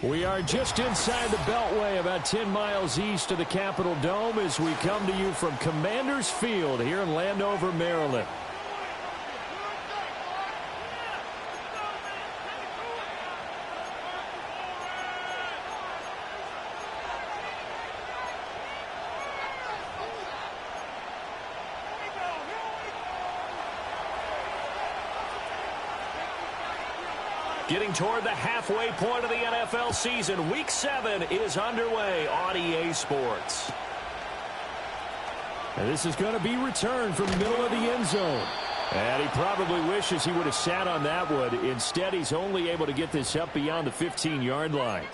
We are just inside the Beltway, about 10 miles east of the Capitol Dome, as we come to you from Commanders Field here in Landover, Maryland. Getting toward the halfway point of the NFL season. Week 7 is underway on EA Sports. And this is going to be returned from the middle of the end zone. And he probably wishes he would have sat on that one. Instead, he's only able to get this up beyond the 15-yard line.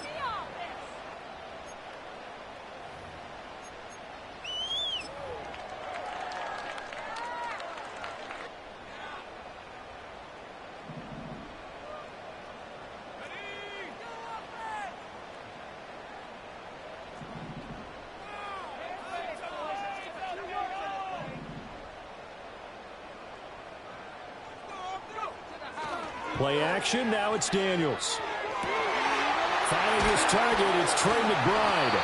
Play action, now it's Daniels. Finding his target, it's Trey McBride.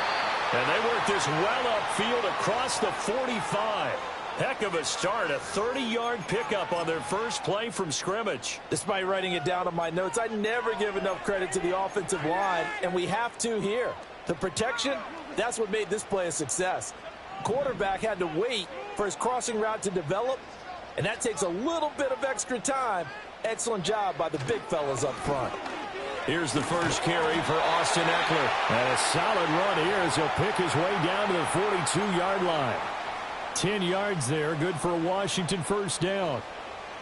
And they work this well upfield across the 45. Heck of a start, a 30-yard pickup on their first play from scrimmage. Despite writing it down on my notes, I never give enough credit to the offensive line, and we have to here. The protection, that's what made this play a success. Quarterback had to wait for his crossing route to develop, and that takes a little bit of extra time. Excellent job by the big fellas up front. Here's the first carry for Austin Eckler. And a solid run here as he'll pick his way down to the 42-yard line. 10 yards there, good for a Washington first down.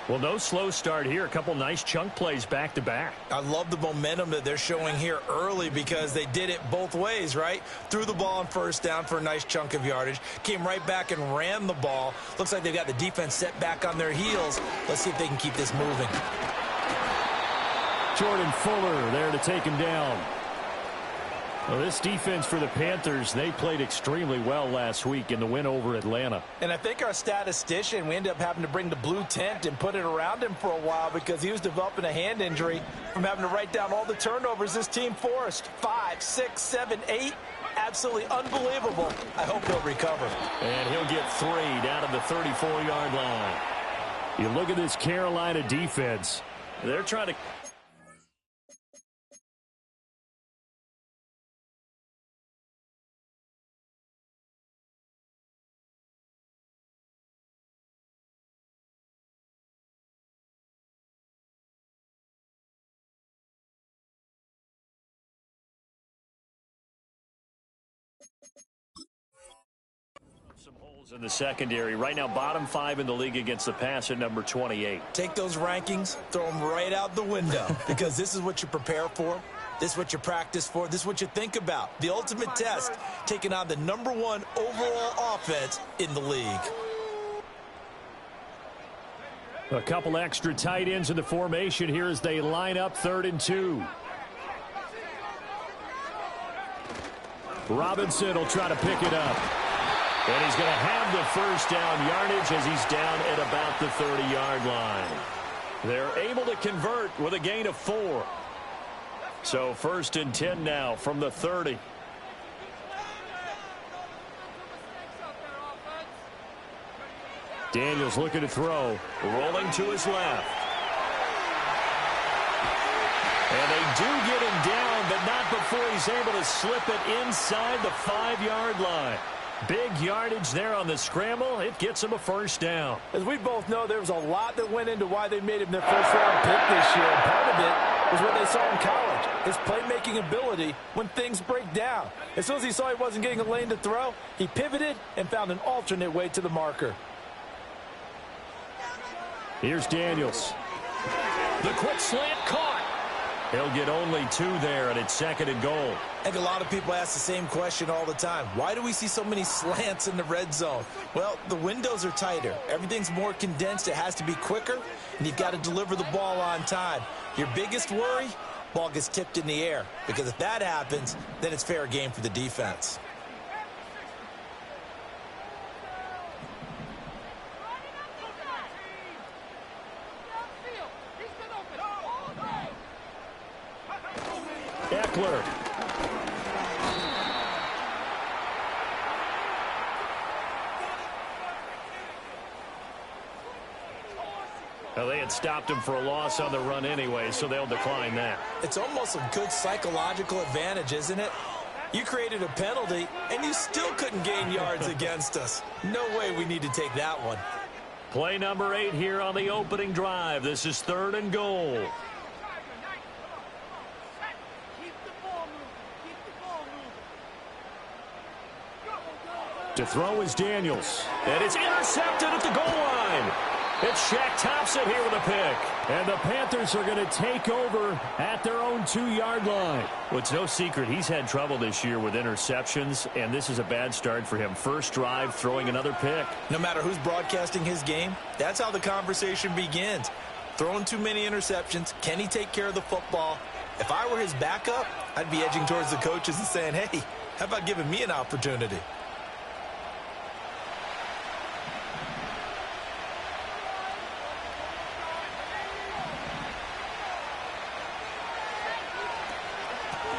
Well, no slow start here. A couple nice chunk plays back-to-back. I love the momentum that they're showing here early because they did it both ways, right? Threw the ball on first down for a nice chunk of yardage. Came right back and ran the ball. Looks like they've got the defense set back on their heels. Let's see if they can keep this moving. Jordan Fuller there to take him down. Well, this defense for the Panthers, they played extremely well last week in the win over Atlanta. And I think our statistician, we ended up having to bring the blue tent and put it around him for a while because he was developing a hand injury from having to write down all the turnovers this team forced. 5, 6, 7, 8. Absolutely unbelievable. I hope he'll recover. And he'll get 3 down to the 34-yard line. You look at this Carolina defense. They're trying to... some holes in the secondary. Right now, bottom 5 in the league against the pass at number 28. Take those rankings, throw them right out the window because this is what you prepare for. This is what you practice for. This is what you think about. The ultimate test, taking on the number 1 overall offense in the league. A couple extra tight ends in the formation here as they line up 3rd and 2. Robinson will try to pick it up. And he's going to have the first down yardage as he's down at about the 30-yard line. They're able to convert with a gain of 4. So 1st and 10 now from the 30. Daniels looking to throw. Rolling to his left. And they do get him down, but not before he's able to slip it inside the 5-yard line. Big yardage there on the scramble. It gets him a first down. As we both know, there was a lot that went into why they made him their first-round pick this year. And part of it was what they saw in college, his playmaking ability when things break down. As soon as he saw he wasn't getting a lane to throw, he pivoted and found an alternate way to the marker. Here's Daniels. The quick slant caught. He'll get only 2 there, and it's 2nd and goal. I think a lot of people ask the same question all the time. Why do we see so many slants in the red zone? Well, the windows are tighter. Everything's more condensed. It has to be quicker, and you've got to deliver the ball on time. Your biggest worry, ball gets tipped in the air, because if that happens, then it's fair game for the defense. Eckler Well, they had stopped him for a loss on the run anyway, so they'll decline that. It's almost a good psychological advantage, isn't it? You created a penalty, and you still couldn't gain yards against us. No way we need to take that one. Play number 8 here on the opening drive. This is 3rd and goal. To throw is Daniels. And it's intercepted at the goal line. It's Shaq Thompson here with a pick. And the Panthers are going to take over at their own 2-yard line. Well, it's no secret he's had trouble this year with interceptions, and this is a bad start for him. First drive, throwing another pick. No matter who's broadcasting his game, that's how the conversation begins. Throwing too many interceptions. Can he take care of the football? If I were his backup, I'd be edging towards the coaches and saying, hey, how about giving me an opportunity?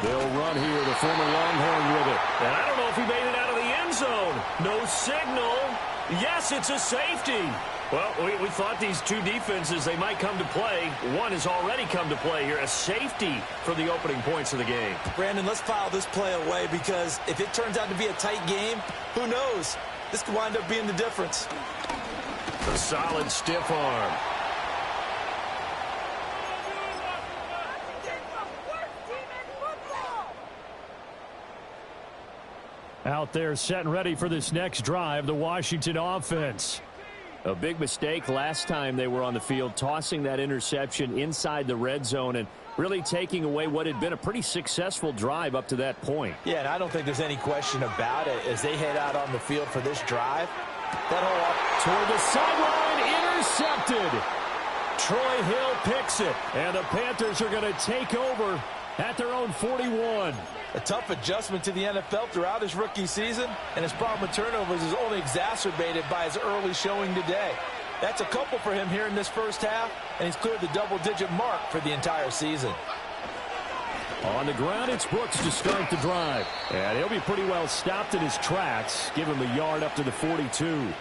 They'll run here, the former Longhorn with it. And I don't know if he made it out of the end zone. No signal. Yes, it's a safety. Well, we thought these two defenses, they might come to play. One has already come to play here. A safety for the opening points of the game. Brandon, let's file this play away because if it turns out to be a tight game, who knows? This could wind up being the difference. A solid stiff arm. Out there set and ready for this next drive, the Washington offense. A big mistake last time they were on the field, tossing that interception inside the red zone and really taking away what had been a pretty successful drive up to that point. Yeah, and I don't think there's any question about it as they head out on the field for this drive. That whole toward the sideline, intercepted. Troy Hill picks it, and the Panthers are going to take over at their own 41. A tough adjustment to the NFL throughout his rookie season, and his problem with turnovers is only exacerbated by his early showing today. That's a couple for him here in this first half, and he's cleared the double-digit mark for the entire season. On the ground, it's Brooks to start the drive. And he'll be pretty well stopped in his tracks. Give him a yard up to the 42.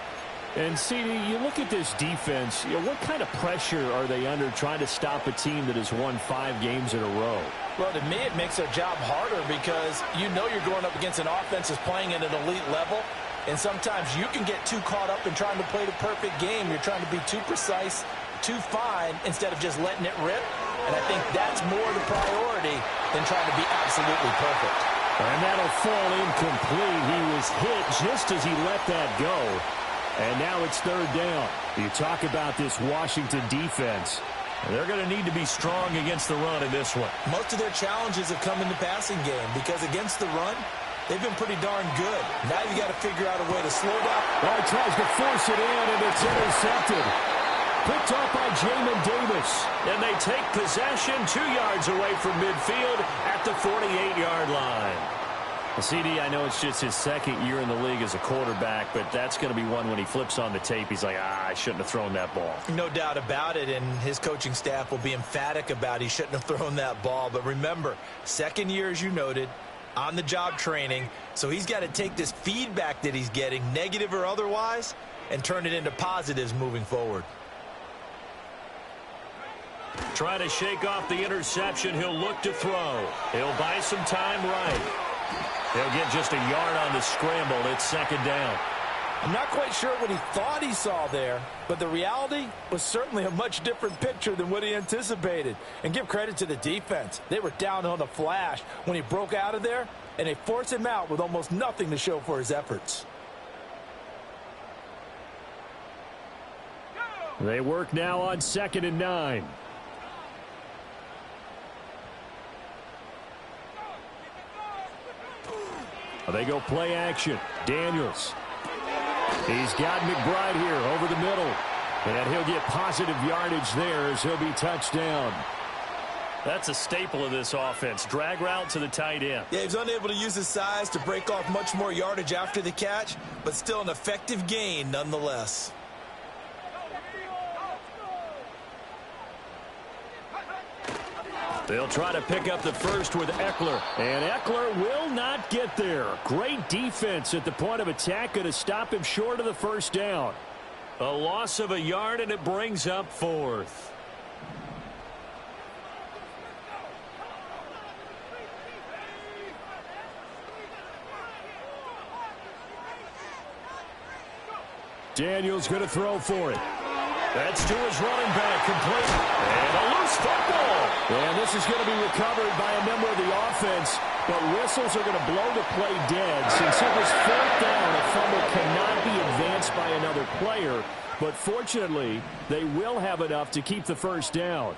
And, CD, you look at this defense, what kind of pressure are they under trying to stop a team that has won 5 games in a row? Well, to me, it makes their job harder because you know you're going up against an offense that's playing at an elite level, and sometimes you can get too caught up in trying to play the perfect game. You're trying to be too precise, too fine, instead of just letting it rip. And I think that's more the priority than trying to be absolutely perfect. And that'll fall incomplete. He was hit just as he let that go. And now it's 3rd down. You talk about this Washington defense. They're going to need to be strong against the run in this one. Most of their challenges have come in the passing game because against the run, they've been pretty darn good. Now you got to figure out a way to slow down. Well, he tries to force it in, and it's intercepted. Picked off by Jamin Davis. And they take possession 2 yards away from midfield at the 48-yard line. CD, I know it's just his 2nd year in the league as a quarterback, but that's going to be one when he flips on the tape, he's like, I shouldn't have thrown that ball. No doubt about it, and his coaching staff will be emphatic about he shouldn't have thrown that ball. But remember, 2nd year, as you noted, on-the-job training, so he's got to take this feedback that he's getting, negative or otherwise, and turn it into positives moving forward. Try to shake off the interception. He'll look to throw. He'll buy some time right. They'll get just a yard on the scramble. It's 2nd down. I'm not quite sure what he thought he saw there, but the reality was certainly a much different picture than what he anticipated. And give credit to the defense. They were down on the flash when he broke out of there, and they forced him out with almost nothing to show for his efforts. They work now on 2nd and 9. They go play action. Daniels. He's got McBride here over the middle. And he'll get positive yardage there as he'll be touchdown. That's a staple of this offense. Drag route to the tight end. Yeah, he's unable to use his size to break off much more yardage after the catch, but still an effective gain nonetheless. They'll try to pick up the first with Eckler. And Eckler will not get there. Great defense at the point of attack. Going to stop him short of the 1st down. A loss of a yard, and it brings up 4th. Daniels going to throw for it. That's to his running back, complete. And a loose football. And this is going to be recovered by a member of the offense, but whistles are going to blow the play dead. Since it was 4th down, a fumble cannot be advanced by another player, but fortunately, they will have enough to keep the 1st down.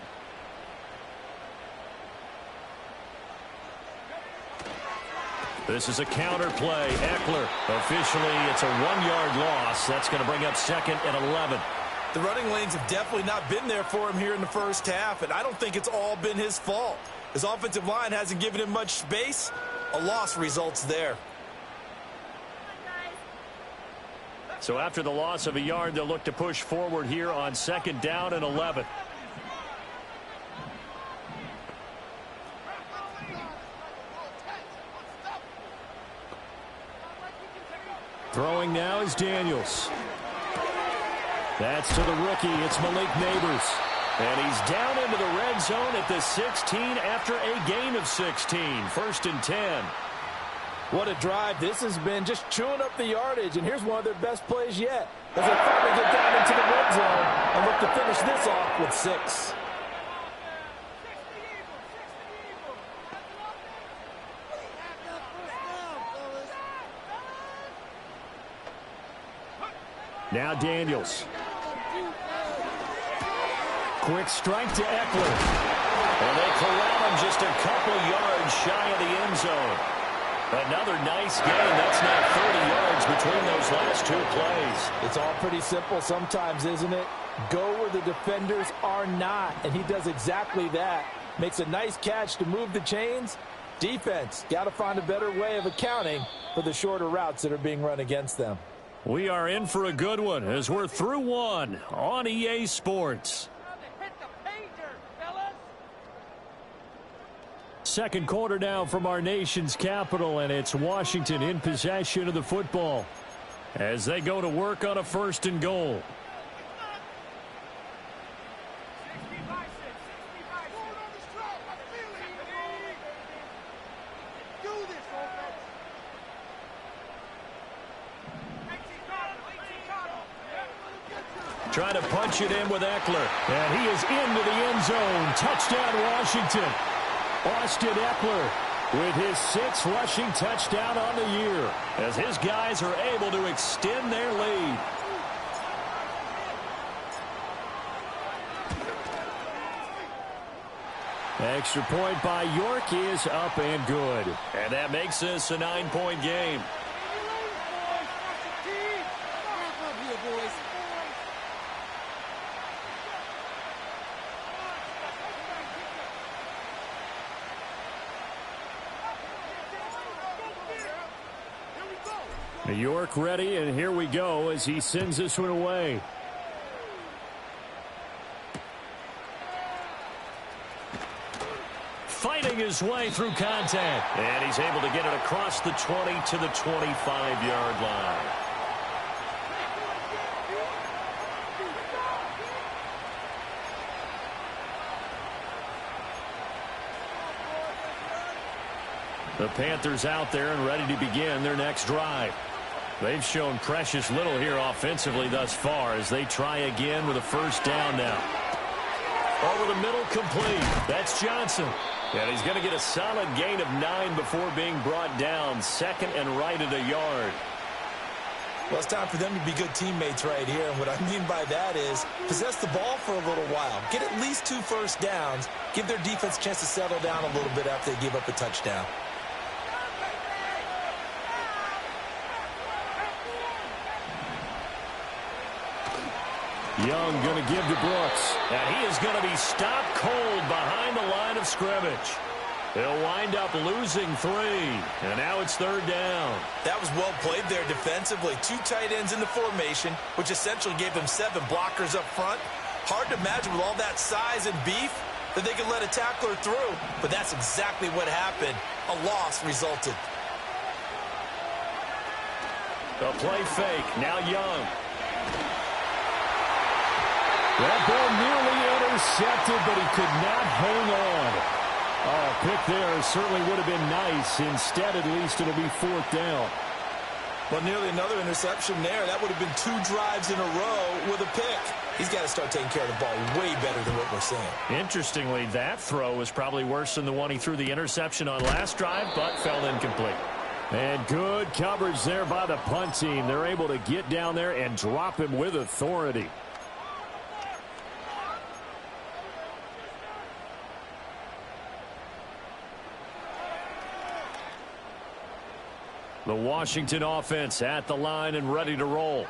This is a counter play. Eckler, officially, it's a 1-yard loss. That's going to bring up 2nd and 11. The running lanes have definitely not been there for him here in the first half, and I don't think it's all been his fault. His offensive line hasn't given him much space. A loss results there. So after the loss of a yard, they'll look to push forward here on 2nd down and 11. Throwing now is Daniels. That's to the rookie. It's Malik Neighbors. And he's down into the red zone at the 16 after a gain of 16. 1st and 10. What a drive this has been, just chewing up the yardage. And here's one of their best plays yet, as they finally get down into the red zone and look to finish this off with 6. Now Daniels. Quick strike to Eckler. And they corral him just a couple yards shy of the end zone. Another nice game. That's now 30 yards between those last 2 plays. It's all pretty simple sometimes, isn't it? Go where the defenders are not, and he does exactly that. Makes a nice catch to move the chains. Defense, got to find a better way of accounting for the shorter routes that are being run against them. We are in for a good one as we're through 1 on EA Sports. Second quarter now from our nation's capital, and it's Washington in possession of the football as they go to work on a 1st and goal. Trying to punch it in with Eckler. And he is into the end zone. Touchdown, Washington. Austin Eckler with his 6th rushing touchdown on the year as his guys are able to extend their lead. Extra point by York is up and good. And that makes this a 9-point game. New York ready, and here we go as he sends this one away. Fighting his way through contact. And he's able to get it across the 20 to the 25-yard line. The Panthers out there and ready to begin their next drive. They've shown precious little here offensively thus far as they try again with a 1st down now. Over the middle, complete. That's Johnson. And he's going to get a solid gain of 9 before being brought down. 2nd and right at a yard. Well, it's time for them to be good teammates right here. And what I mean by that is possess the ball for a little while. Get at least 2 first downs. Give their defense a chance to settle down a little bit after they give up a touchdown. Young going to give to Brooks. And he is going to be stopped cold behind the line of scrimmage. They'll wind up losing 3. And now it's 3rd down. That was well played there defensively. 2 tight ends in the formation, which essentially gave them 7 blockers up front. Hard to imagine with all that size and beef that they could let a tackler through. But that's exactly what happened. A loss resulted. The play fake. Now Young. That ball nearly intercepted, but he could not hang on. Oh, pick there certainly would have been nice. Instead, at least it'll be 4th down. Well, nearly another interception there. That would have been 2 drives in a row with a pick. He's got to start taking care of the ball way better than what we're seeing. Interestingly, that throw was probably worse than the one he threw the interception on last drive, but fell incomplete. And good coverage there by the punt team. They're able to get down there and drop him with authority. The Washington offense at the line and ready to roll.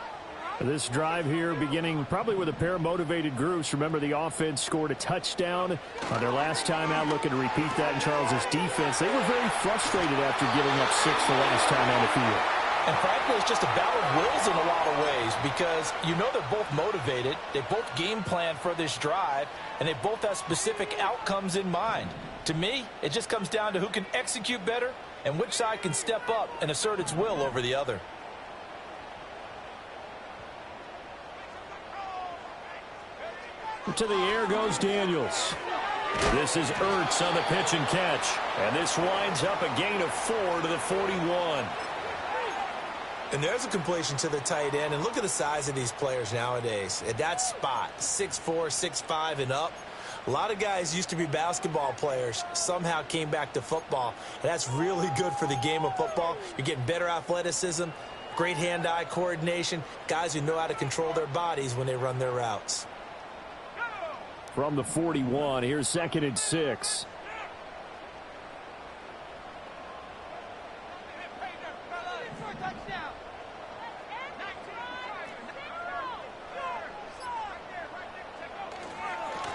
This drive here beginning probably with a pair of motivated groups. Remember, the offense scored a touchdown on their last time out, looking to repeat that in Charles's defense. They were very frustrated after giving up 6 the last time on the field. And frankly, it's just a battle of wills in a lot of ways because you know they're both motivated. They both game plan for this drive, and they both have specific outcomes in mind. To me, it just comes down to who can execute better and which side can step up and assert its will over the other. To the air goes Daniels. This is Ertz on the pitch and catch. And this winds up a gain of 4 to the 41. And there's a completion to the tight end. And look at the size of these players nowadays. At that spot, 6'4", 6'5", and up. A lot of guys used to be basketball players, somehow came back to football. And that's really good for the game of football. You're getting better athleticism, great hand-eye coordination, guys who know how to control their bodies when they run their routes. From the 41, here's 2nd and 6.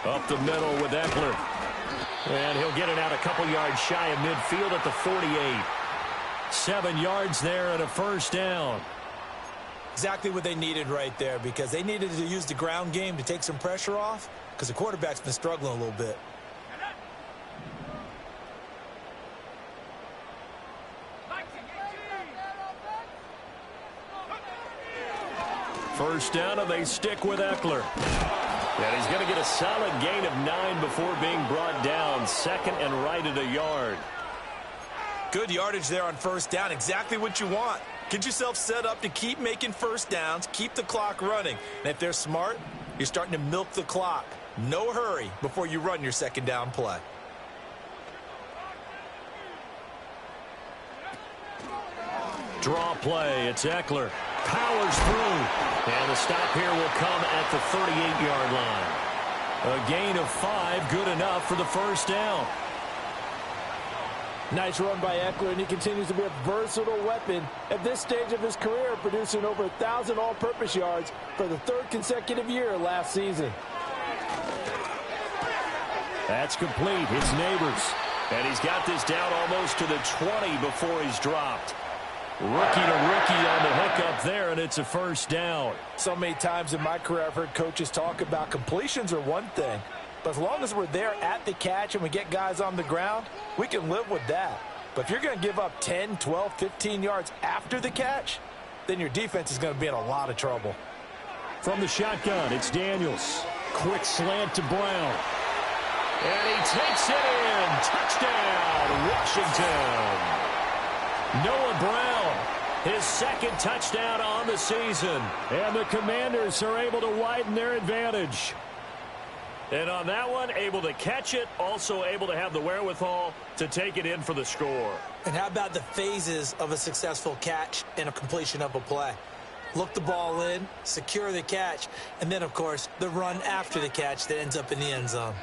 Up the middle with Eckler. And he'll get it out a couple yards shy of midfield at the 48. 7 yards there and a 1st down. Exactly what they needed right there because they needed to use the ground game to take some pressure off because the quarterback's been struggling a little bit. First down, and they stick with Eckler. And he's going to get a solid gain of 9 before being brought down. 2nd and right at a yard. Good yardage there on 1st down. Exactly what you want. Get yourself set up to keep making 1st downs, keep the clock running. And if they're smart, you're starting to milk the clock. No hurry before you run your 2nd down play. Draw play. It's Eckler. Powers through. And the stop here will come at the 38-yard line. A gain of 5, good enough for the 1st down. Nice run by Eckler, and he continues to be a versatile weapon at this stage of his career, producing over 1,000 all-purpose yards for the 3rd consecutive year last season. That's complete. It's Neighbors. And he's got this down almost to the 20 before he's dropped. Rookie to rookie on the hookup there, and it's a 1st down. So many times in my career I've heard coaches talk about completions are one thing, but as long as we're there at the catch and we get guys on the ground, we can live with that. But if you're going to give up 10, 12, 15 yards after the catch, then your defense is going to be in a lot of trouble. From the shotgun, it's Daniels. Quick slant to Brown. And he takes it in. Touchdown, Washington. Noah Brown, his 2nd touchdown on the season. And the Commanders are able to widen their advantage. And on that one, able to catch it, also able to have the wherewithal to take it in for the score. And how about the phases of a successful catch and a completion of a play? Look the ball in, secure the catch, and then, of course, the run after the catch that ends up in the end zone.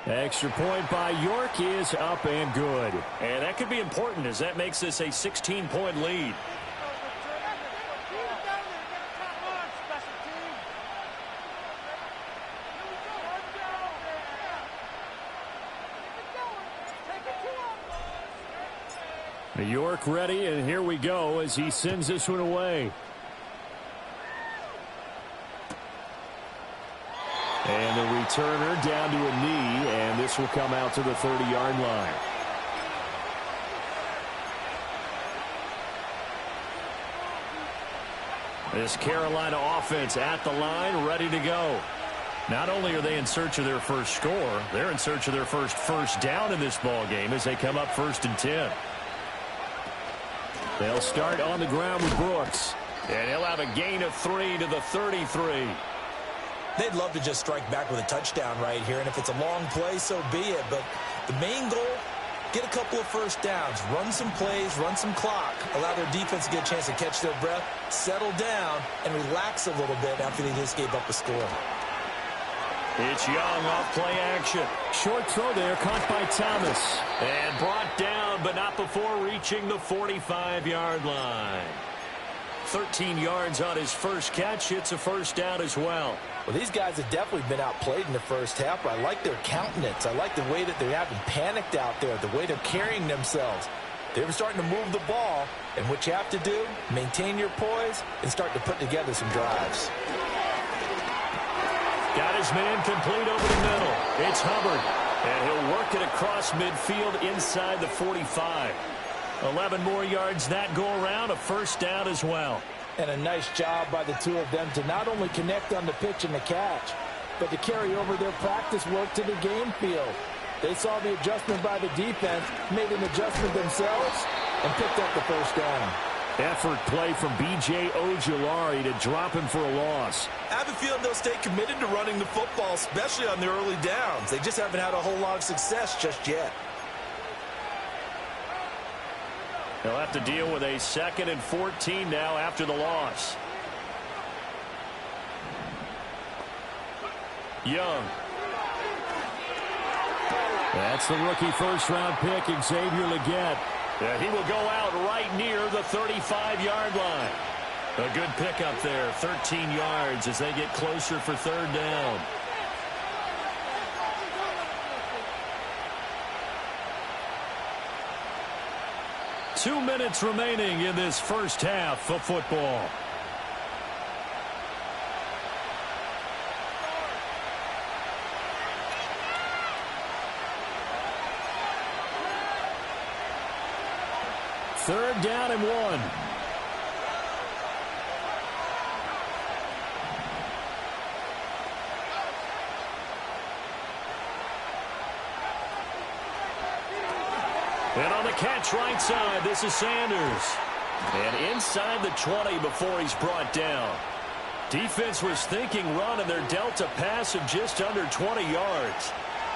Extra point by York is up and good. And that could be important as that makes this a 16-point lead. New York ready, and here we go as he sends this one away. And the returner down to a knee, and this will come out to the 30-yard line. This Carolina offense at the line, ready to go. Not only are they in search of their first score, they're in search of their first down in this ball game as they come up 1st and 10. They'll start on the ground with Brooks. And he'll have a gain of 3 to the 33. They'd love to just strike back with a touchdown right here, and if it's a long play, so be it. But the main goal, get a couple of first downs, run some plays, run some clock, allow their defense to get a chance to catch their breath, settle down, and relax a little bit after they just gave up a score. It's Young off play action. Short throw there, caught by Thomas. And brought down, but not before reaching the 45-yard line. 13 yards on his first catch. It's a first down as well. Well, these guys have definitely been outplayed in the first half. I like their countenance. I like the way that they haven't panicked out there, the way they're carrying themselves. They're starting to move the ball, and what you have to do, maintain your poise and start to put together some drives. Got his man complete over the middle. It's Hubbard, and he'll work it across midfield inside the 45. 11 more yards that go around, a first down as well. And a nice job by the two of them to not only connect on the pitch and the catch, but to carry over their practice work to the game field. They saw the adjustment by the defense, made an adjustment themselves, and picked up the first down. Effort play from B.J. Ojulari to drop him for a loss. I have a feeling they'll stay committed to running the football, especially on the early downs. They just haven't had a whole lot of success just yet. They'll have to deal with a 2nd and 14 now after the loss. Young. That's the rookie first-round pick, Xavier Leggett. Yeah, he will go out right near the 35-yard line. A good pickup there, 13 yards as they get closer for 3rd down. Two minutes remaining in this first half of football. Third down and 1. And on the catch right side, this is Sanders. And inside the 20 before he's brought down. Defense was thinking run, and they're dealt a pass of just under 20 yards.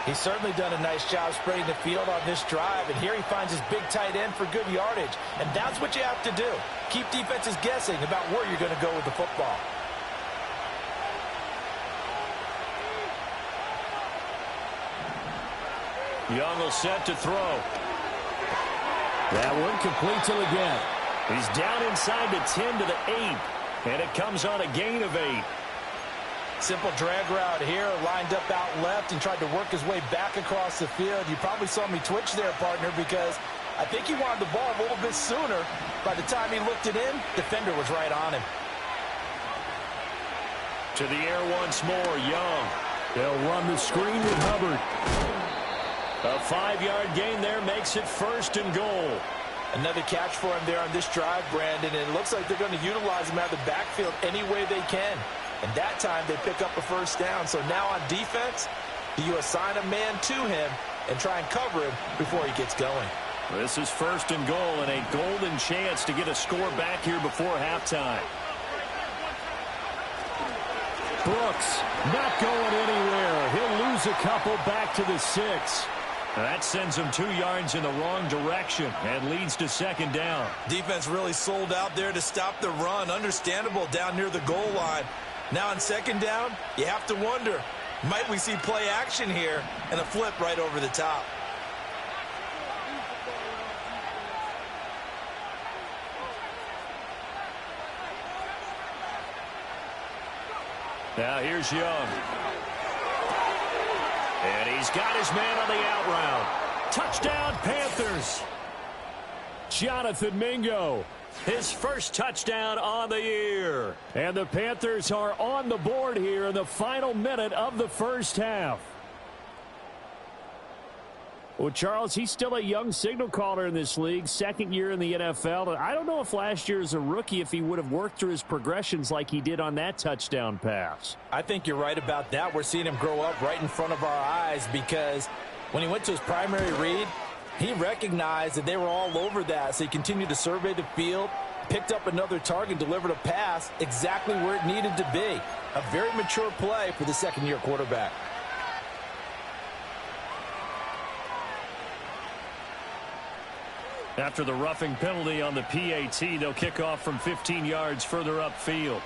He's certainly done a nice job spreading the field on this drive, and here he finds his big tight end for good yardage. And that's what you have to do. Keep defenses guessing about where you're going to go with the football. Young will set to throw. That one complete to Leggett. He's down inside the 10 to the 8, and it comes on a gain of 8. Simple drag route here, lined up out left and tried to work his way back across the field. You probably saw me twitch there, partner, because I think he wanted the ball a little bit sooner. By the time he looked it in, defender was right on him. To the air once more, Young. They'll run the screen with Hubbard. A 5-yard gain there makes it 1st and goal. Another catch for him there on this drive, Brandon, and it looks like they're going to utilize him out of the backfield any way they can. And that time they pick up a first down. So now on defense, do you assign a man to him and try and cover him before he gets going? This is 1st and goal and a golden chance to get a score back here before halftime. Brooks not going anywhere. He'll lose a couple back to the 6. That sends him 2 yards in the wrong direction and leads to 2nd down. Defense really sold out there to stop the run. Understandable down near the goal line. Now on 2nd down, you have to wonder, might we see play action here and a flip right over the top? Now here's Young. And he's got his man on the out route. Touchdown, Panthers. Jonathan Mingo, his first touchdown on the year. And the Panthers are on the board here in the final minute of the first half. Well, Charles, he's still a young signal caller in this league, second year in the NFL. And I don't know if last year as a rookie if he would have worked through his progressions like he did on that touchdown pass. I think you're right about that. We're seeing him grow up right in front of our eyes because when he went to his primary read, he recognized that they were all over that. So he continued to survey the field, picked up another target, delivered a pass exactly where it needed to be. A very mature play for the second-year quarterback. After the roughing penalty on the PAT, they'll kick off from 15 yards further upfield.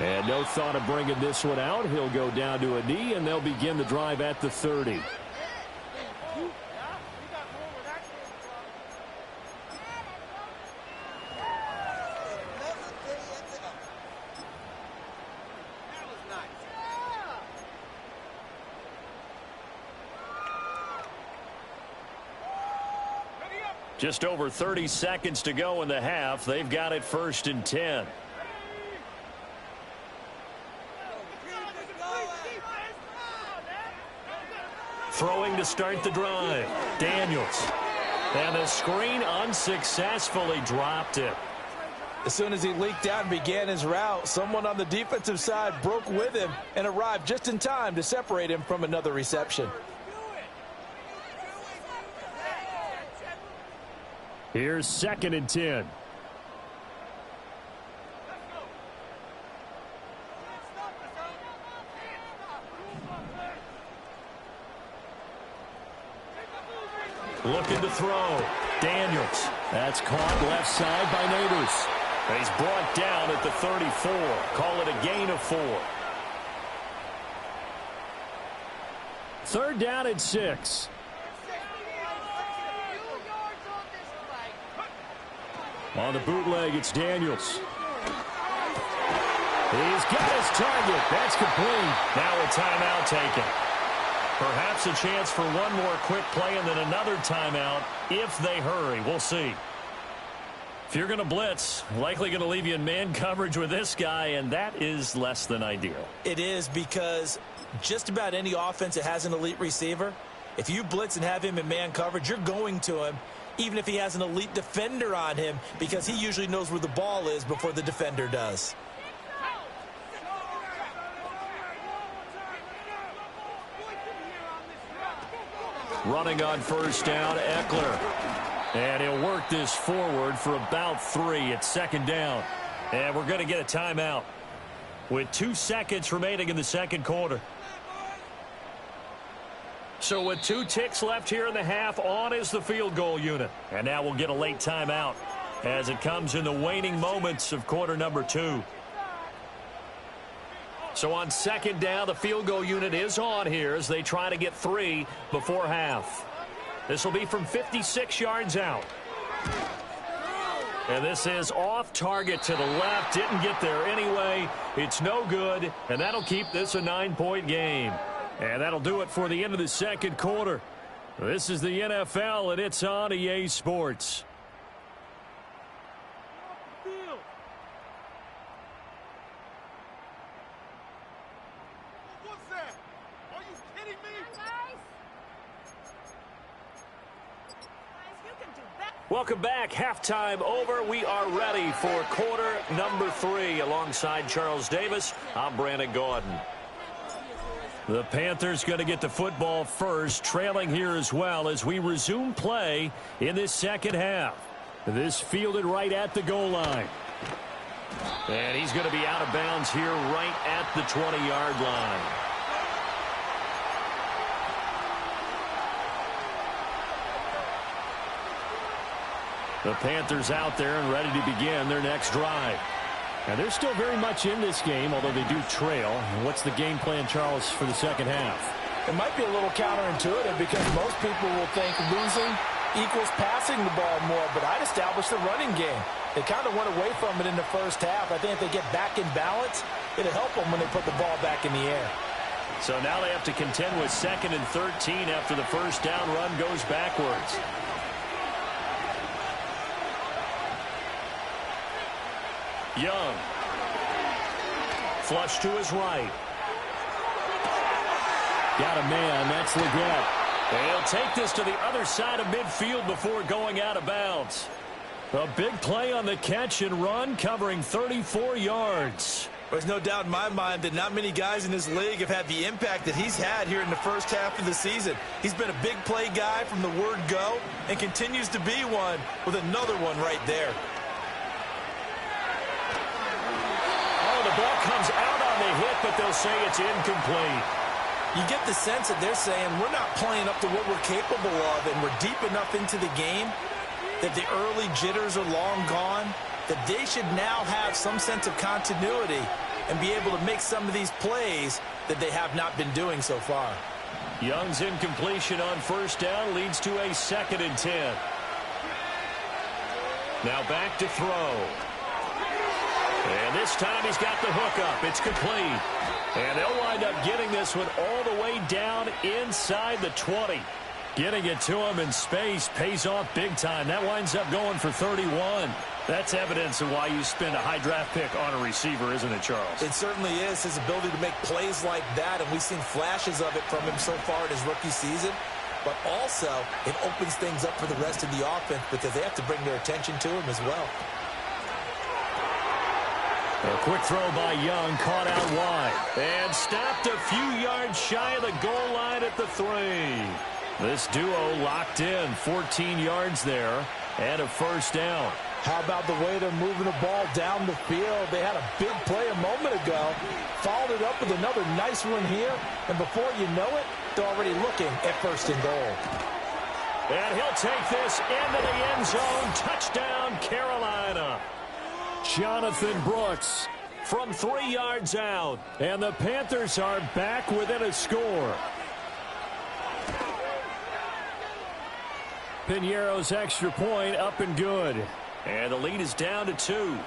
And no thought of bringing this one out. He'll go down to a knee, and they'll begin the drive at the 30. Just over 30 seconds to go in the half. They've got it 1st and 10. Throwing to start the drive. Daniels. And the screen unsuccessfully dropped it. As soon as he leaked out and began his route, someone on the defensive side broke with him and arrived just in time to separate him from another reception. Here's 2nd and 10. Looking to throw. Daniels. That's caught left side by Neighbors. He's brought down at the 34. Call it a gain of 4. 3rd down and 6. On the bootleg, it's Daniels. He's got his target. That's complete. Now a timeout taken. Perhaps a chance for one more quick play and then another timeout if they hurry. We'll see. If you're going to blitz, likely going to leave you in man coverage with this guy, and that is less than ideal. It is because just about any offense that has an elite receiver, if you blitz and have him in man coverage, you're going to him, even if he has an elite defender on him, because he usually knows where the ball is before the defender does. Running on 1st down, Eckler. And he'll work this forward for about 3 at 2nd down. And we're going to get a timeout with 2 seconds remaining in the 2nd quarter. So with 2 ticks left here in the half, on is the field goal unit. And now we'll get a late timeout as it comes in the waning moments of quarter number 2. So on 2nd down, the field goal unit is on here as they try to get 3 before half. This will be from 56 yards out. And this is off target to the left. Didn't get there anyway. It's no good, and that'll keep this a 9-point game. And that'll do it for the end of the 2nd quarter. This is the NFL, and it's on EA Sports. Welcome back. Halftime over. We are ready for quarter number 3. Alongside Charles Davis, I'm Brandon Gordon. The Panthers going to get the football first, trailing here as well as we resume play in this 2nd half. This fielded right at the goal line. And he's going to be out of bounds here right at the 20-yard line. The Panthers out there and ready to begin their next drive. And they're still very much in this game, although they do trail. What's the game plan, Charles, for the 2nd half? It might be a little counterintuitive because most people will think losing equals passing the ball more, but I'd establish the running game. They kind of went away from it in the 1st half. I think if they get back in balance, it'll help them when they put the ball back in the air. So now they have to contend with 2nd and 13 after the 1st down run goes backwards. Young. Flush to his right. Got a man. That's Lega. They'll take this to the other side of midfield before going out of bounds. A big play on the catch and run, covering 34 yards. There's no doubt in my mind that not many guys in this league have had the impact that he's had here in the first half of the season. He's been a big play guy from the word go and continues to be one with another one right there. Oh, the ball comes out on the hit, but they'll say it's incomplete. You get the sense that they're saying we're not playing up to what we're capable of, and we're deep enough into the game that the early jitters are long gone, that they should now have some sense of continuity and be able to make some of these plays that they have not been doing so far. Young's incompletion on first down leads to a 2nd and 10. Now back to throw. And this time he's got the hook up. It's complete. And they'll wind up getting this one all the way down inside the 20. Getting it to him in space pays off big time. That winds up going for 31. That's evidence of why you spend a high draft pick on a receiver, isn't it, Charles? It certainly is, his ability to make plays like that, and we've seen flashes of it from him so far in his rookie season. But also, it opens things up for the rest of the offense because they have to bring their attention to him as well. A quick throw by Young, caught out wide. And stopped a few yards shy of the goal line at the 3. This duo locked in, 14 yards there, and a first down. How about the way they're moving the ball down the field? They had a big play a moment ago, followed it up with another nice one here, and before you know it, they're already looking at 1st and goal. And he'll take this into the end zone. Touchdown, Carolina. Jonathan Brooks from 3 yards out, and the Panthers are back within a score. Piñeiro's extra point up and good. And the lead is down to 2.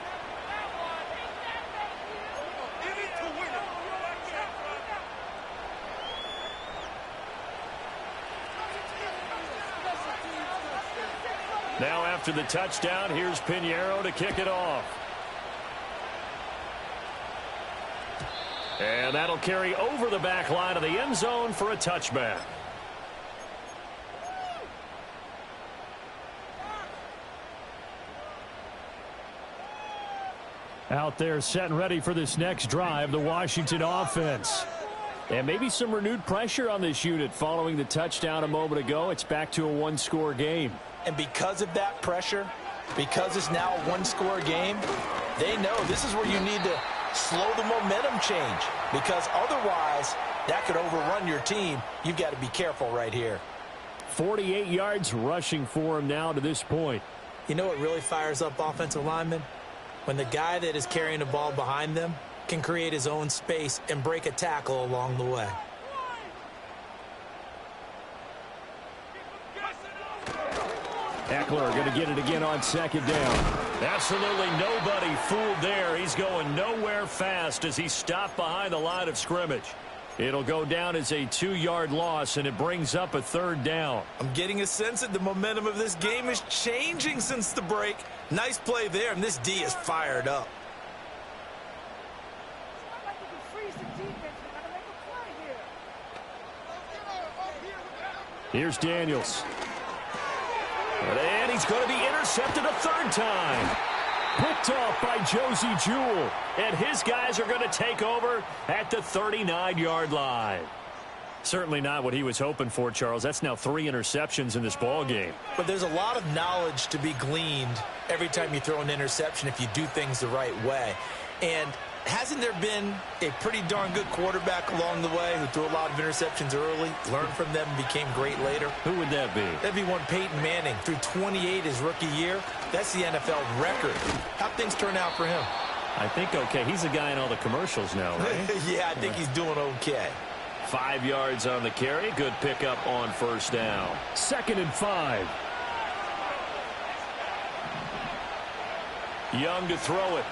Now after the touchdown, here's Piñeiro to kick it off. And that'll carry over the back line of the end zone for a touchback. Out there set and ready for this next drive, the Washington offense. And maybe some renewed pressure on this unit following the touchdown a moment ago. It's back to a one-score game. And because of that pressure, because it's now a one-score game, they know this is where you need to slow the momentum change, because otherwise that could overrun your team. You've got to be careful right here. 48 yards rushing for him now to this point. You know what really fires up offensive linemen? When the guy that is carrying the ball behind them can create his own space and break a tackle along the way. Eckler going to get it again on 2nd down. Absolutely nobody fooled there. He's going nowhere fast as he stopped behind the line of scrimmage. It'll go down as a 2-yard loss, and it brings up a 3rd down. I'm getting a sense that the momentum of this game is changing since the break. Nice play there, and this D is fired up. Here's Daniels. And he's going to be intercepted a 3rd time. Picked off by Josie Jewell. And his guys are going to take over at the 39-yard line. Certainly not what he was hoping for, Charles. That's now 3 interceptions in this ball game. But there's a lot of knowledge to be gleaned every time you throw an interception if you do things the right way. And hasn't there been a pretty darn good quarterback along the way who threw a lot of interceptions early, learned from them, and became great later? Who would that be? That'd be one Peyton Manning. Threw 28 his rookie year. That's the NFL record. How'd things turn out for him? I think okay. He's a guy in all the commercials now, right? Yeah, I think he's doing okay. 5 yards on the carry. Good pickup on 1st down. 2nd and 5. Young to throw it.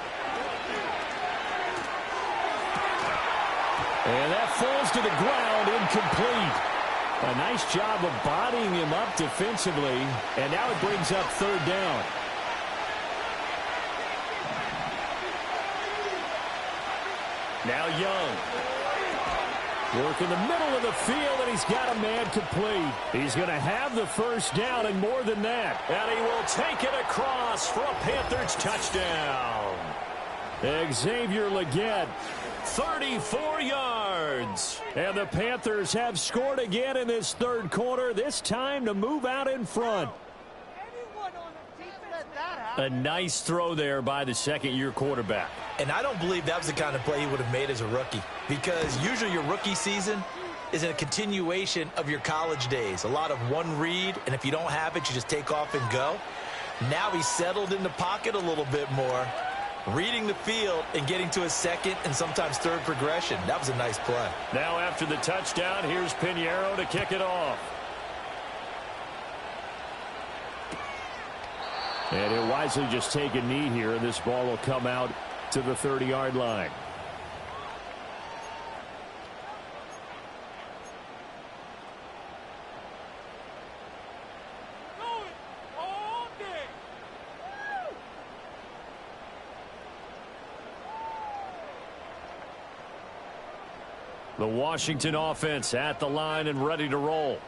And that falls to the ground, incomplete. A nice job of bodying him up defensively. And now it brings up 3rd down. Now Young. Working the middle of the field, and he's got a man complete. He's going to have the first down and more than that. And he will take it across for a Panthers touchdown. Xavier Leggett, 34 yards. And the Panthers have scored again in this third quarter, this time to move out in front. A nice throw there by the second-year quarterback. And I don't believe that was the kind of play he would have made as a rookie, because usually your rookie season is a continuation of your college days. A lot of one read, and if you don't have it, you just take off and go. Now he's settled in the pocket a little bit more, reading the field and getting to his second and sometimes third progression. That was a nice play. Now after the touchdown, here's Pinheiro to kick it off. And he'll wisely just take a knee here, and this ball will come out to the 30-yard line. The Washington offense at the line and ready to roll.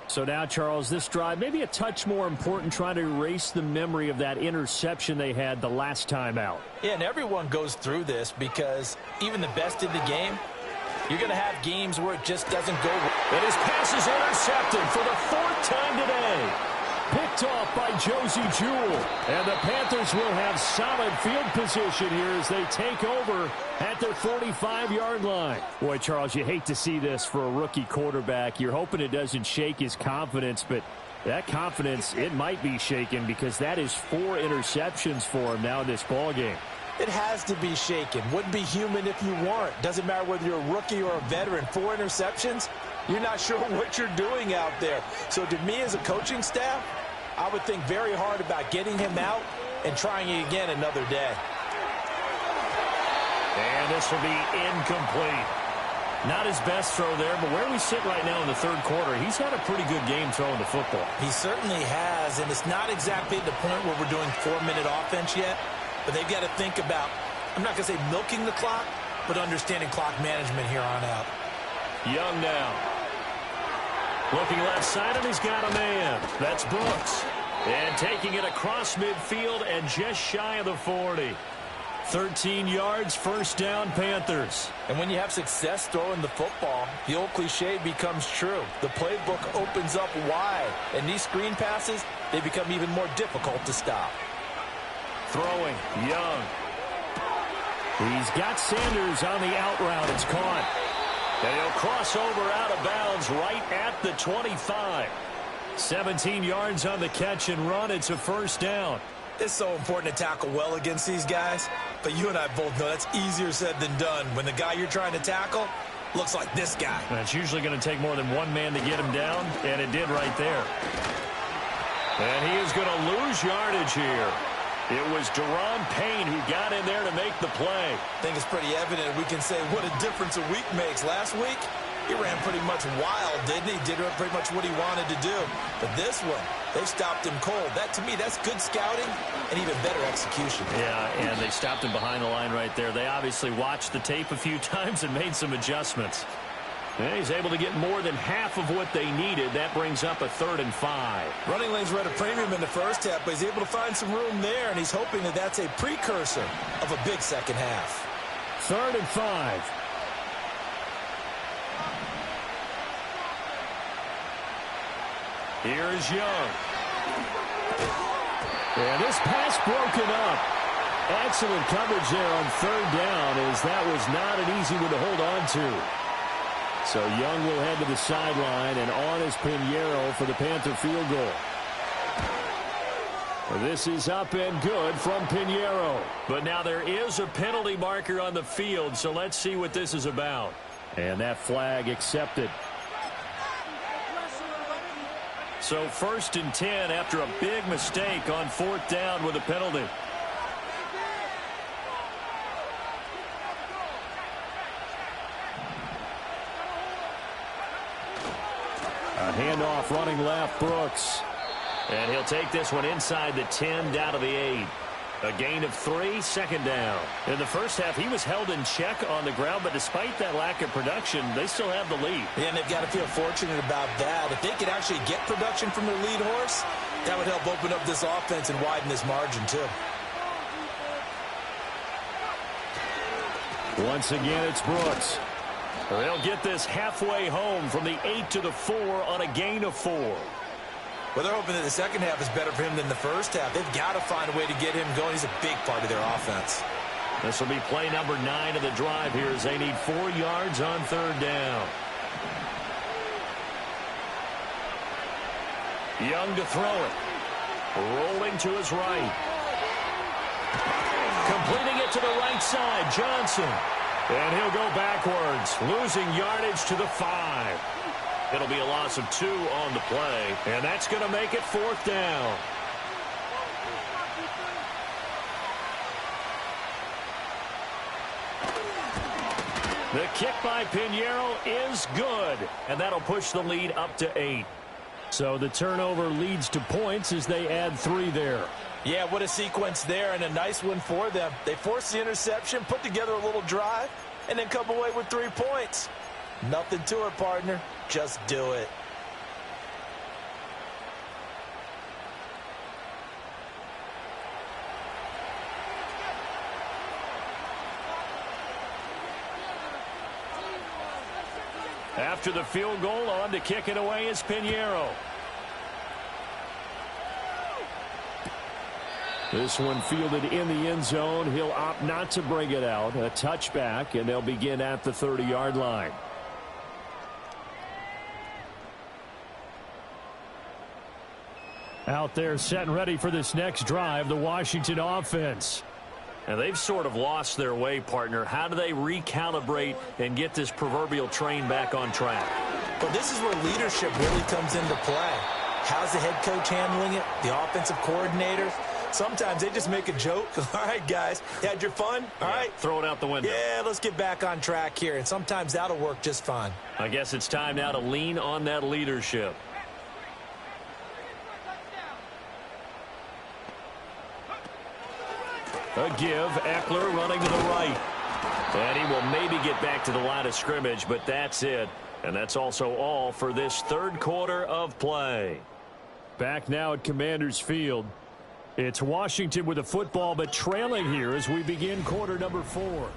So now, Charles, this drive maybe a touch more important, trying to erase the memory of that interception they had the last time out. Yeah, and everyone goes through this, because even the best in the game, you're going to have games where it just doesn't go. And his pass is intercepted for the fourth time today. Picked off by Josie Jewell. And the Panthers will have solid field position here as they take over at their 45-yard line. Boy, Charles, you hate to see this for a rookie quarterback. You're hoping it doesn't shake his confidence, but that confidence, it might be shaken, because that is 4 interceptions for him now in this ballgame. It has to be shaken. Wouldn't be human if you weren't. Doesn't matter whether you're a rookie or a veteran. 4 interceptions, you're not sure what you're doing out there. So to me as a coaching staff, I would think very hard about getting him out and trying it again another day. And this will be incomplete. Not his best throw there, but where we sit right now in the third quarter, he's had a pretty good game throwing the football. He certainly has, and it's not exactly at the point where we're doing 4-minute offense yet, but they've got to think about, I'm not going to say milking the clock, but understanding clock management here on out. Young now. Looking left side, and he's got a man. That's Brooks. And taking it across midfield and just shy of the 40. 13 yards, first down, Panthers. And when you have success throwing the football, the old cliche becomes true. The playbook opens up wide, and these screen passes, they become even more difficult to stop. Throwing, Young. He's got Sanders on the out route. It's caught. And he'll cross over out of bounds right at the 25. 17 yards on the catch and run. It's a first down. It's so important to tackle well against these guys, but you and I both know that's easier said than done. When the guy you're trying to tackle looks like this guy. And it's usually going to take more than one man to get him down, and it did right there. And he is going to lose yardage here. It was Deron Payne who got in there to make the play. I think it's pretty evident we can say what a difference a week makes. Last week, he ran pretty much wild, didn't he? Did pretty much what he wanted to do. But this one, they stopped him cold. That, to me, that's good scouting and even better execution. Yeah, and they stopped him behind the line right there. They obviously watched the tape a few times and made some adjustments. And he's able to get more than half of what they needed. That brings up a 3rd and 5. Running lanes were at a premium in the first half, but he's able to find some room there, and he's hoping that that's a precursor of a big second half. 3rd and 5. Here's Young. And this pass broken up. Excellent coverage there on 3rd down, as that was not an easy one to hold on to. So Young will head to the sideline, and on is Pinheiro for the Panther field goal. This is up and good from Pinheiro. But now there is a penalty marker on the field, so let's see what this is about. And that flag accepted. So 1st and 10 after a big mistake on 4th down with a penalty. A handoff running left, Brooks. And he'll take this one inside the 10 down to the 8. A gain of 3, second down. In the first half, he was held in check on the ground, but despite that lack of production, they still have the lead. Yeah, and they've got to feel fortunate about that. If they could actually get production from their lead horse, that would help open up this offense and widen this margin, too. Once again, it's Brooks. They'll get this halfway home from the 8 to the 4 on a gain of 4. Well, they're hoping that the second half is better for him than the first half. They've got to find a way to get him going. He's a big part of their offense. This will be play number 9 of the drive here as they need 4 yards on third down. Young to throw it. Rolling to his right. Completing it to the right side, Johnson. And he'll go backwards, losing yardage to the 5. It'll be a loss of 2 on the play, and that's going to make it 4th down. The kick by Pinheiro is good, and that'll push the lead up to 8. So the turnover leads to points as they add 3 there. Yeah, what a sequence there, and a nice one for them. They forced the interception, put together a little drive, and then come away with 3 points. Nothing to it, partner. Just do it. After the field goal, on to kick it away is Pinheiro. This one fielded in the end zone. He'll opt not to bring it out. A touchback, and they'll begin at the 30-yard line. Out there set and ready for this next drive, the Washington offense. And they've sort of lost their way, partner. How do they recalibrate and get this proverbial train back on track? Well, this is where leadership really comes into play. How's the head coach handling it? The offensive coordinator? Sometimes they just make a joke. All right, guys, you had your fun? All right. Throw it out the window. Yeah, let's get back on track here. And sometimes that'll work just fine. I guess it's time now to lean on that leadership. A give, Eckler running to the right. And he will maybe get back to the line of scrimmage, but that's it. And that's also all for this third quarter of play. Back now at Commanders Field. It's Washington with the football, but trailing here as we begin quarter number 4.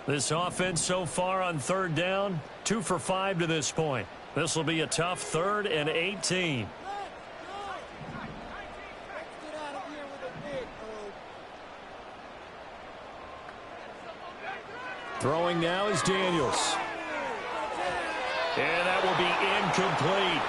This offense so far on third down, 2 for 5 to this point. This will be a tough 3rd and 18. Throwing now is Daniels. And that will be incomplete.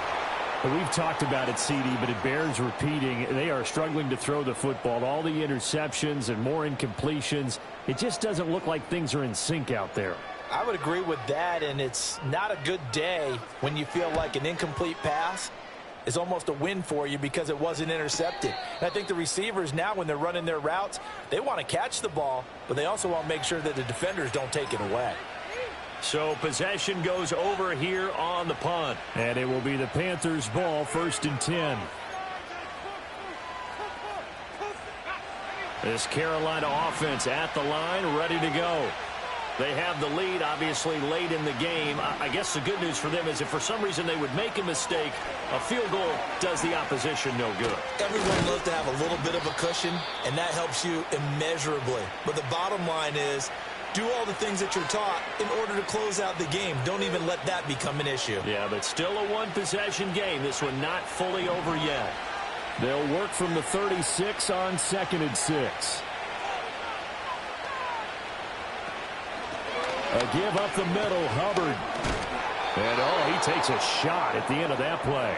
We've talked about it, CD, but it bears repeating. They are struggling to throw the football. All the interceptions and more incompletions. It just doesn't look like things are in sync out there. I would agree with that, and it's not a good day when you feel like an incomplete pass is almost a win for you because it wasn't intercepted. And I think the receivers now, when they're running their routes, they want to catch the ball, but they also want to make sure that the defenders don't take it away. So possession goes over here on the punt. And it will be the Panthers' ball, 1st and 10. This Carolina offense at the line, ready to go. They have the lead, obviously, late in the game. I guess the good news for them is if for some reason they would make a mistake, a field goal does the opposition no good. Everyone loves to have a little bit of a cushion, and that helps you immeasurably. But the bottom line is, do all the things that you're taught in order to close out the game. Don't even let that become an issue. Yeah, but still a one-possession game. This one not fully over yet. They'll work from the 36 on 2nd and 6. A give up the middle, Hubbard. And, he takes a shot at the end of that play.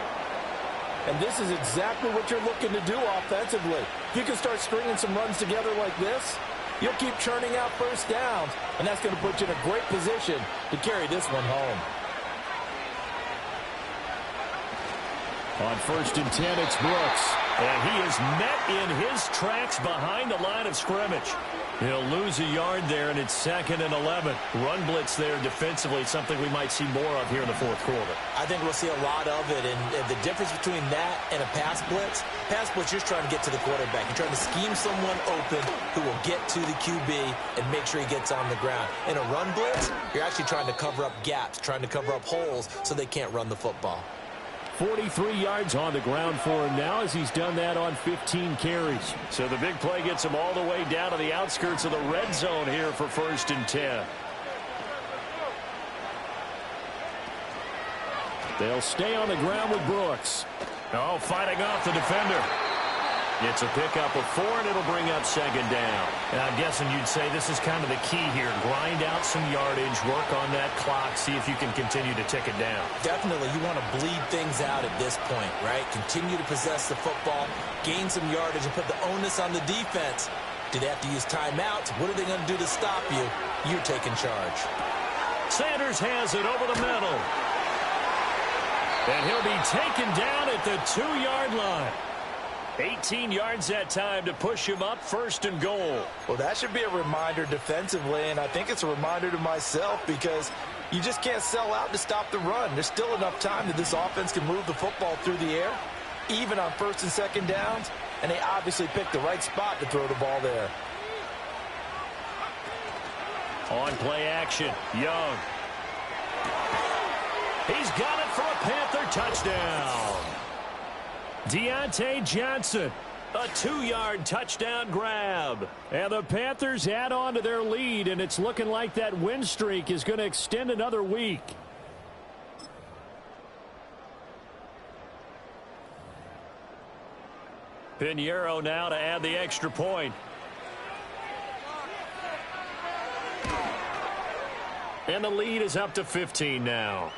And this is exactly what you're looking to do offensively. If you can start stringing some runs together like this, you'll keep churning out first downs, and that's going to put you in a great position to carry this one home. On 1st and 10, it's Brooks. And he is met in his tracks behind the line of scrimmage. He'll lose a yard there, and it's 2nd and 11. Run blitz there defensively, something we might see more of here in the fourth quarter. I think we'll see a lot of it, and the difference between that and a pass blitz, you're just trying to get to the quarterback. You're trying to scheme someone open who will get to the QB and make sure he gets on the ground. In a run blitz, you're actually trying to cover up gaps, trying to cover up holes so they can't run the football. 43 yards on the ground for him now as he's done that on 15 carries. So the big play gets him all the way down to the outskirts of the red zone here for 1st and 10. They'll stay on the ground with Brooks. Oh, fighting off the defender. It's a pickup of 4, and it'll bring up 2nd down. And I'm guessing you'd say this is kind of the key here. Grind out some yardage, work on that clock, see if you can continue to tick it down. Definitely, you want to bleed things out at this point, right? Continue to possess the football, gain some yardage, and put the onus on the defense. Do they have to use timeouts? What are they going to do to stop you? You're taking charge. Sanders has it over the middle. And he'll be taken down at the 2-yard line. 18 yards that time to push him up 1st and goal. Well, that should be a reminder defensively, and I think it's a reminder to myself because you just can't sell out to stop the run. There's still enough time that this offense can move the football through the air, even on 1st and 2nd downs, and they obviously picked the right spot to throw the ball there. On play action, Young. He's got it for a Panther touchdown. Deontay Johnson, a 2-yard touchdown grab. And the Panthers add on to their lead, and it's looking like that win streak is going to extend another week. Pinheiro now to add the extra point. And the lead is up to 15 now.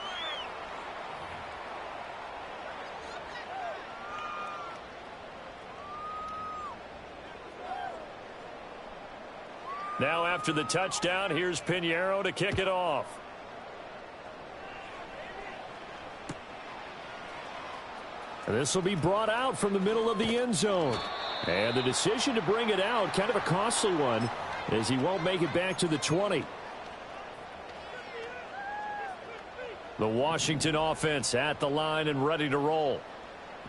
Now after the touchdown, here's Pinheiro to kick it off. This will be brought out from the middle of the end zone. And the decision to bring it out, kind of a costly one, as he won't make it back to the 20. The Washington offense at the line and ready to roll.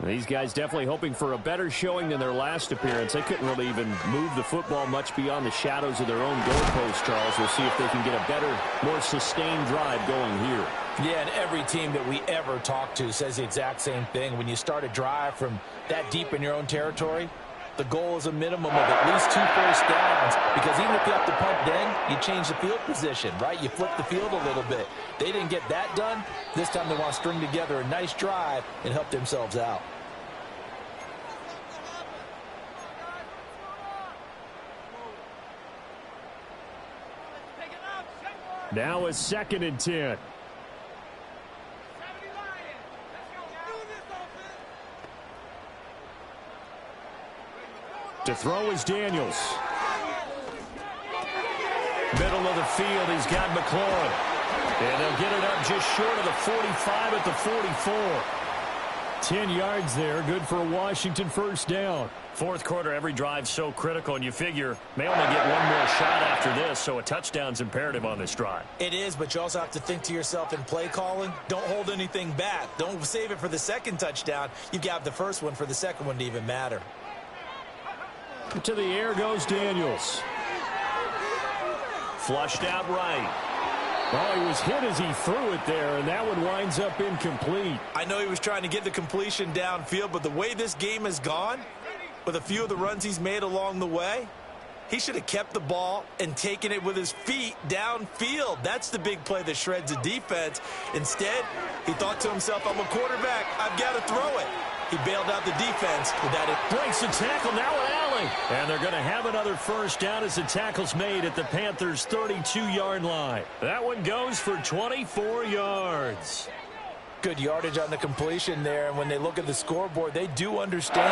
These guys definitely hoping for a better showing than their last appearance. They couldn't really even move the football much beyond the shadows of their own goalpost, Charles. We'll see if they can get a better, more sustained drive going here. Yeah, and every team that we ever talk to says the exact same thing. When you start a drive from that deep in your own territory, the goal is a minimum of at least 2 first downs, because even if you have to punt then, you change the field position, right? You flip the field a little bit. They didn't get that done. This time they want to string together a nice drive and help themselves out. Now it's 2nd and 10. To throw is Daniels. Middle of the field, he's got McLaurin. And they'll get it up just short of the 45 at the 44. 10 yards there, good for a Washington 1st down. Fourth quarter, every drive so critical, and you figure may only get one more shot after this, so a touchdown's imperative on this drive. It is, but you also have to think to yourself in play calling, don't hold anything back. Don't save it for the 2nd touchdown. You've got the 1st one for the 2nd one to even matter. To the air goes Daniels. Flushed out right. Oh, he was hit as he threw it there, and that one winds up incomplete. I know he was trying to get the completion downfield, but the way this game has gone, with a few of the runs he's made along the way, he should have kept the ball and taken it with his feet downfield. That's the big play that shreds the defense. Instead, he thought to himself, I'm a quarterback. I've got to throw it. He bailed out the defense with that. It breaks the tackle, now an alley. And they're going to have another 1st down as the tackle's made at the Panthers' 32-yard line. That one goes for 24 yards. Good yardage on the completion there, and when they look at the scoreboard, they do understand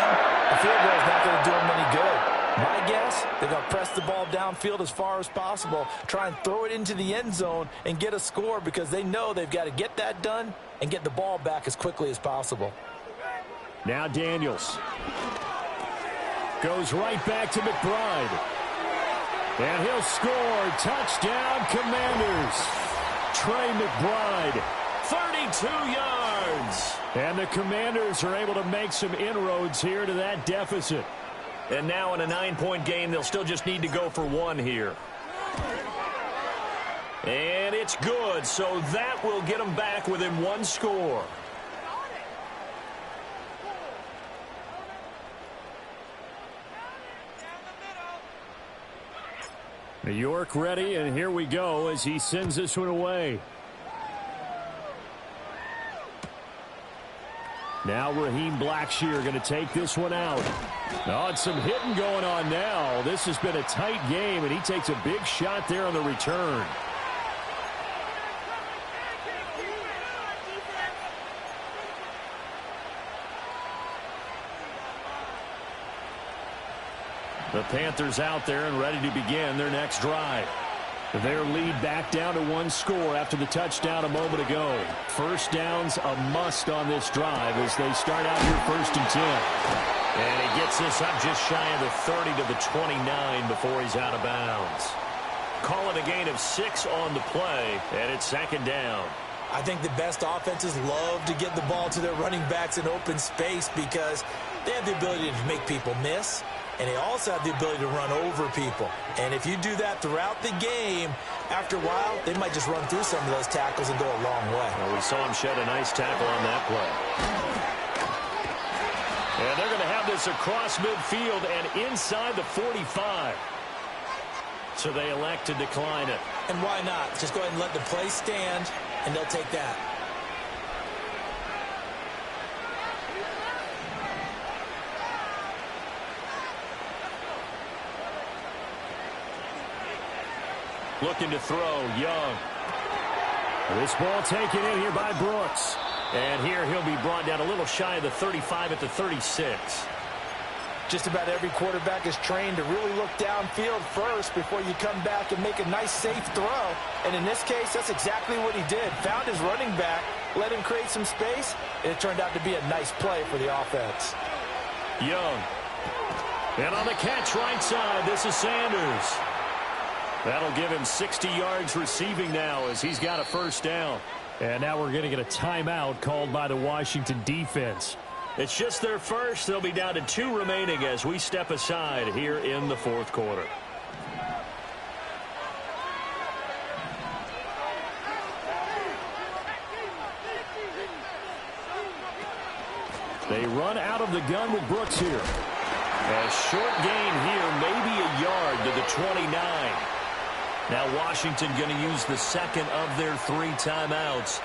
the field goal is not going to do them any good. My guess, they're going to press the ball downfield as far as possible, try and throw it into the end zone and get a score, because they know they've got to get that done and get the ball back as quickly as possible. Now Daniels. Goes right back to McBride. And he'll score. Touchdown, Commanders. Trey McBride. 32 yards. And the Commanders are able to make some inroads here to that deficit. And now in a 9-point game, they'll still just need to go for one here. And it's good, so that will get them back within one score. New York ready, and here we go as he sends this one away. Now Raheem Blackshear going to take this one out. Oh, it's some hitting going on now. This has been a tight game, and he takes a big shot there on the return. The Panthers out there and ready to begin their next drive. Their lead back down to one score after the touchdown a moment ago. First down's a must on this drive as they start out here 1st and 10. And he gets this up just shy of the 30 to the 29 before he's out of bounds. Call it a gain of 6 on the play, and it's 2nd down. I think the best offenses love to get the ball to their running backs in open space because they have the ability to make people miss. And they also have the ability to run over people. And if you do that throughout the game, after a while, they might just run through some of those tackles and go a long way. Well, we saw him shed a nice tackle on that play. And they're going to have this across midfield and inside the 45. So they elect to decline it. And why not? Just go ahead and let the play stand, and they'll take that. Looking to throw, Young. This ball taken in here by Brooks. And here he'll be brought down a little shy of the 35 at the 36. Just about every quarterback is trained to really look downfield first before you come back and make a nice, safe throw. And in this case, that's exactly what he did. Found his running back, let him create some space, and it turned out to be a nice play for the offense. Young. And on the catch right side, this is Sanders. That'll give him 60 yards receiving now as he's got a first down. And now we're going to get a timeout called by the Washington defense. It's just their first. They'll be down to 2 remaining as we step aside here in the 4th quarter. They run out of the gun with Brooks here. A short gain here, maybe a yard to the 29. Now Washington going to use the second of their 3 timeouts.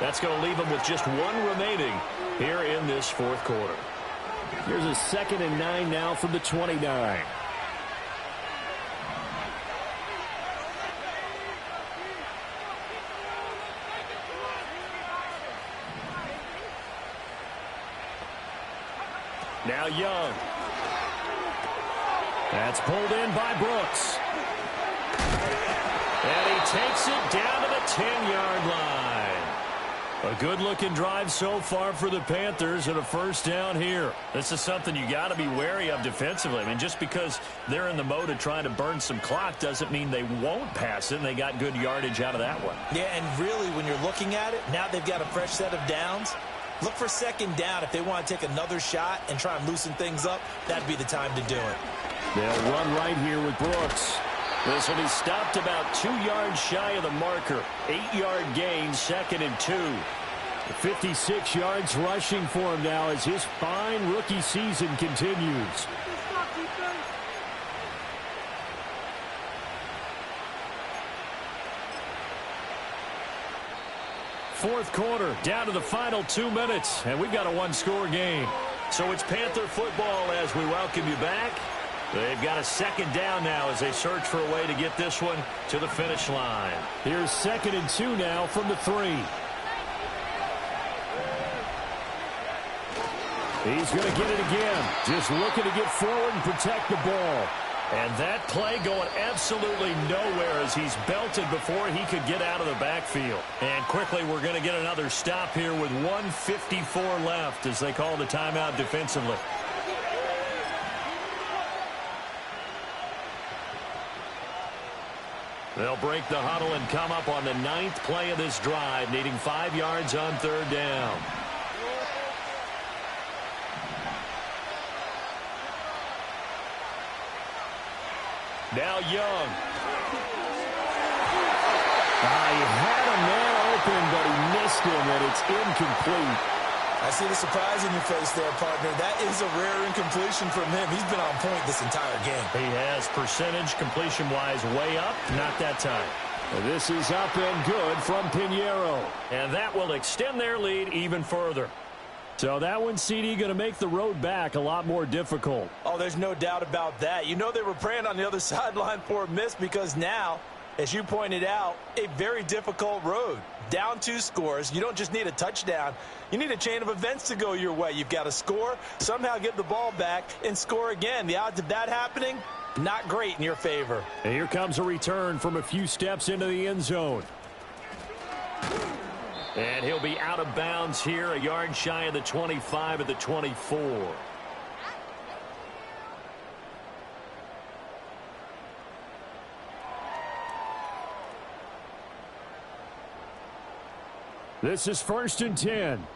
That's going to leave them with just 1 remaining here in this 4th quarter. Here's a 2nd and 9 now from the 29. Now Young. That's pulled in by Brooks. And he takes it down to the 10-yard line. A good-looking drive so far for the Panthers and a first down here. This is something you got to be wary of defensively. I mean, just because they're in the mode of trying to burn some clock doesn't mean they won't pass it, and they got good yardage out of that one. Yeah, and really, when you're looking at it, now they've got a fresh set of downs. Look for 2nd down if they want to take another shot and try and loosen things up. That'd be the time to do it. They'll run right here with Brooks. This will be stopped about 2 yards shy of the marker. 8-yard gain, 2nd and 2. 56 yards rushing for him now as his fine rookie season continues. Fourth quarter, down to the final 2 minutes, and we've got a 1-score game. So it's Panther football as we welcome you back. They've got a 2nd down now as they search for a way to get this one to the finish line. Here's 2nd and 2 now from the 3. He's going to get it again. Just looking to get forward and protect the ball. And that play going absolutely nowhere as he's belted before he could get out of the backfield. And quickly we're going to get another stop here with 1:54 left as they call the timeout defensively. They'll break the huddle and come up on the 9th play of this drive, needing 5 yards on 3rd down. Now Young. He had a man open, but he missed him, and it's incomplete. I see the surprise in your face there, partner. That is a rare incompletion from him. He's been on point this entire game. He has percentage completion-wise way up, not that time. This is up and good from Pinheiro. And that will extend their lead even further. So that one, CD, going to make the road back a lot more difficult. Oh, there's no doubt about that. You know they were praying on the other sideline for a miss because now, as you pointed out, a very difficult road. Down 2 scores. You don't just need a touchdown. You need a chain of events to go your way. You've got to score, somehow get the ball back, and score again. The odds of that happening, not great in your favor. And here comes a return from a few steps into the end zone. And he'll be out of bounds here, a yard shy of the 25 at the 24. This is 1st and 10.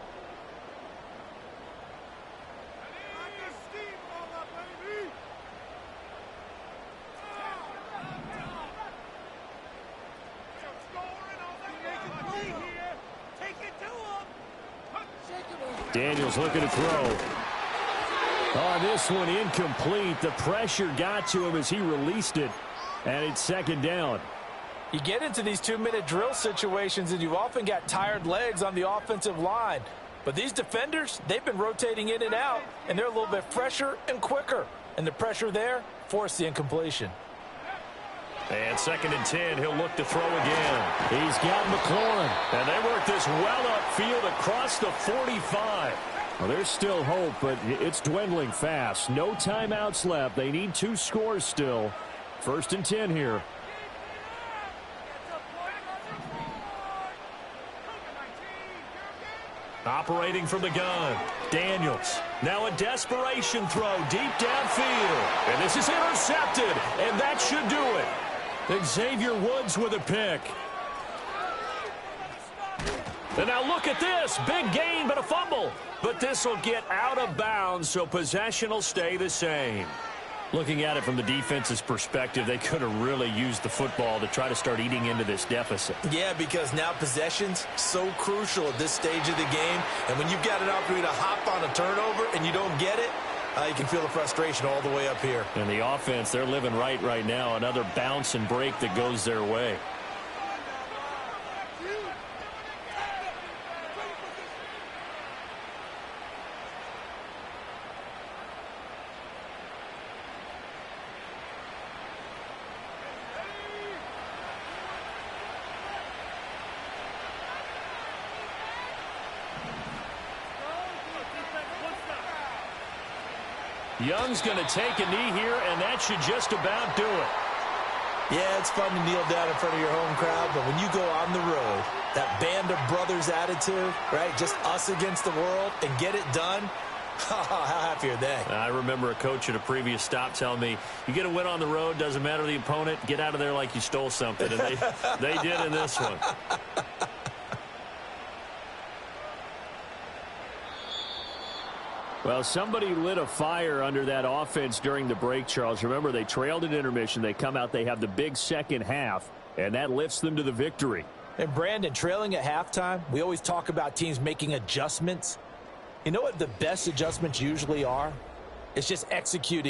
Daniels looking to throw. Oh, this one incomplete. The pressure got to him as he released it, and it's 2nd down. You get into these 2-minute drill situations, and you've often got tired legs on the offensive line. But these defenders, they've been rotating in and out, and they're a little bit fresher and quicker. And the pressure there forced the incompletion. And 2nd and 10, he'll look to throw again. He's got McLaurin. And they work this well upfield across the 45. Well, there's still hope, but it's dwindling fast. No timeouts left. They need 2 scores still. 1st and 10 here. Operating from the gun, Daniels. Now a desperation throw deep downfield. And this is intercepted, and that should do it. Xavier Woods with a pick. And now look at this. Big gain, but a fumble. But this will get out of bounds, so possession will stay the same. Looking at it from the defense's perspective, they could have really used the football to try to start eating into this deficit. Yeah, because now possession's so crucial at this stage of the game. And when you've got an opportunity to hop on a turnover and you don't get it, you can feel the frustration all the way up here. And the offense, they're living right now. Another bounce and break that goes their way. Young's going to take a knee here, and that should just about do it. Yeah, it's fun to kneel down in front of your home crowd, but when you go on the road, that band of brothers attitude, right, just us against the world, and get it done, how happy are they? I remember a coach at a previous stop telling me, you get a win on the road, doesn't matter the opponent, get out of there like you stole something, and they did in this one. Well, somebody lit a fire under that offense during the break, Charles. Remember, they trailed at intermission. They come out, they have the big second half, and that lifts them to the victory. And, Brandon, trailing at halftime, we always talk about teams making adjustments. You know what the best adjustments usually are? It's just executing